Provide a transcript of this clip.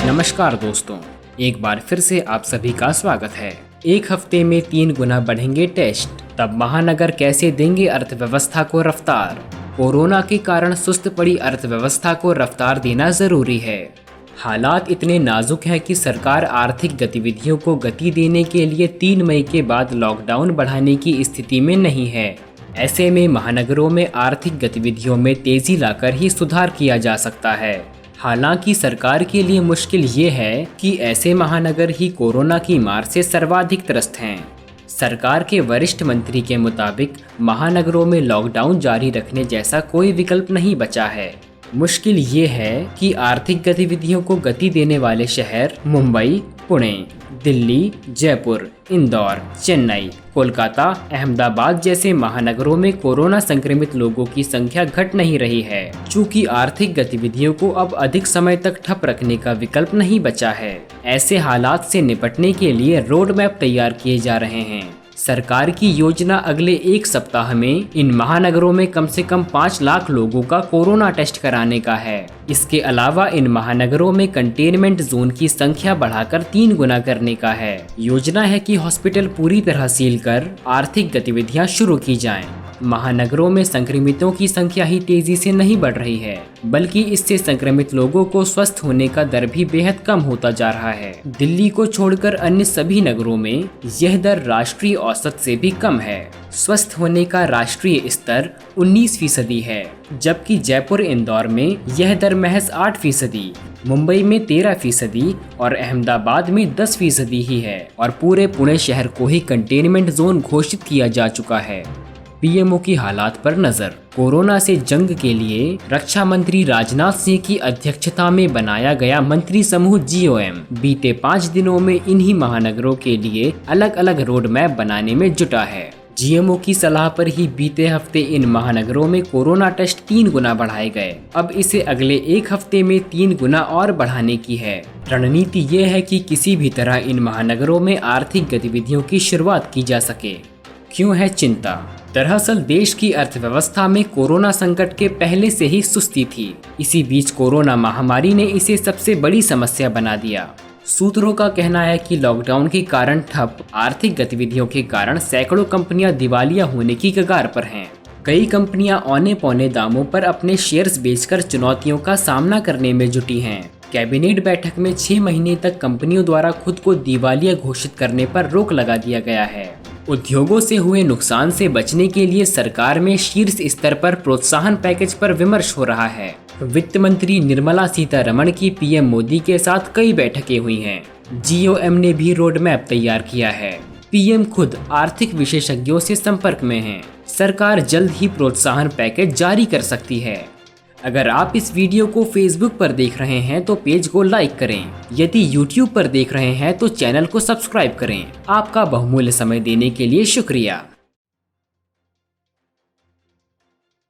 नमस्कार दोस्तों, एक बार फिर से आप सभी का स्वागत है। एक हफ्ते में 3 गुना बढ़ेंगे टेस्ट, तब महानगर कैसे देंगे अर्थव्यवस्था को रफ्तार। कोरोना के कारण सुस्त पड़ी अर्थव्यवस्था को रफ्तार देना जरूरी है। हालात इतने नाजुक हैं कि सरकार आर्थिक गतिविधियों को गति देने के लिए 3 मई के बाद लॉकडाउन बढ़ाने की स्थिति में नहीं है। ऐसे में महानगरों में आर्थिक गतिविधियों में तेजी लाकर ही सुधार किया जा सकता है। हालांकि सरकार के लिए मुश्किल ये है कि ऐसे महानगर ही कोरोना की मार से सर्वाधिक त्रस्त हैं। सरकार के वरिष्ठ मंत्री के मुताबिक महानगरों में लॉकडाउन जारी रखने जैसा कोई विकल्प नहीं बचा है। मुश्किल ये है कि आर्थिक गतिविधियों को गति देने वाले शहर मुंबई, पुणे, दिल्ली, जयपुर, इंदौर, चेन्नई, कोलकाता, अहमदाबाद जैसे महानगरों में कोरोना संक्रमित लोगों की संख्या घट नहीं रही है। चूंकि आर्थिक गतिविधियों को अब अधिक समय तक ठप रखने का विकल्प नहीं बचा है। ऐसे हालात से निपटने के लिए रोड मैप तैयार किए जा रहे हैं। सरकार की योजना अगले 1 सप्ताह में इन महानगरों में कम से कम 5 लाख लोगों का कोरोना टेस्ट कराने का है। इसके अलावा इन महानगरों में कंटेनमेंट जोन की संख्या बढ़ाकर 3 गुना करने का है। योजना है कि हॉस्पिटल पूरी तरह सील कर आर्थिक गतिविधियां शुरू की जाएं। महानगरों में संक्रमितों की संख्या ही तेजी से नहीं बढ़ रही है, बल्कि इससे संक्रमित लोगों को स्वस्थ होने का दर भी बेहद कम होता जा रहा है। दिल्ली को छोड़कर अन्य सभी नगरों में यह दर राष्ट्रीय औसत से भी कम है। स्वस्थ होने का राष्ट्रीय स्तर 19% है, जबकि जयपुर, इंदौर में यह दर महज 8%, मुंबई में 13% और अहमदाबाद में 10% ही है। और पूरे पुणे शहर को ही कंटेनमेंट जोन घोषित किया जा चुका है। पीएमओ की हालात पर नजर। कोरोना से जंग के लिए रक्षा मंत्री राजनाथ सिंह की अध्यक्षता में बनाया गया मंत्री समूह जीओएम बीते 5 दिनों में इन्हीं महानगरों के लिए अलग अलग रोड मैप बनाने में जुटा है। जीएमओ की सलाह पर ही बीते हफ्ते इन महानगरों में कोरोना टेस्ट 3 गुना बढ़ाए गए। अब इसे अगले 1 हफ्ते में 3 गुना और बढ़ाने की है। रणनीति ये है कि किसी भी तरह इन महानगरों में आर्थिक गतिविधियों की शुरुआत की जा सके। क्यों है चिंता? दरअसल देश की अर्थव्यवस्था में कोरोना संकट के पहले से ही सुस्ती थी। इसी बीच कोरोना महामारी ने इसे सबसे बड़ी समस्या बना दिया। सूत्रों का कहना है कि लॉकडाउन के कारण ठप आर्थिक गतिविधियों के कारण सैकड़ों कंपनियां दिवालिया होने की कगार पर हैं। कई कंपनियां औने पौने दामों पर अपने शेयर्स बेचकर चुनौतियों का सामना करने में जुटी हैं। कैबिनेट बैठक में 6 महीने तक कंपनियों द्वारा खुद को दिवालिया घोषित करने पर रोक लगा दिया गया है। उद्योगों से हुए नुकसान से बचने के लिए सरकार में शीर्ष स्तर पर प्रोत्साहन पैकेज पर विमर्श हो रहा है। वित्त मंत्री निर्मला सीतारमण की पीएम मोदी के साथ कई बैठकें हुई हैं। जीओएम ने भी रोड मैप तैयार किया है। पीएम खुद आर्थिक विशेषज्ञों से संपर्क में हैं। सरकार जल्द ही प्रोत्साहन पैकेज जारी कर सकती है। अगर आप इस वीडियो को फेसबुक पर देख रहे हैं तो पेज को लाइक करें। यदि यूट्यूब पर देख रहे हैं तो चैनल को सब्सक्राइब करें। आपका बहुमूल्य समय देने के लिए शुक्रिया।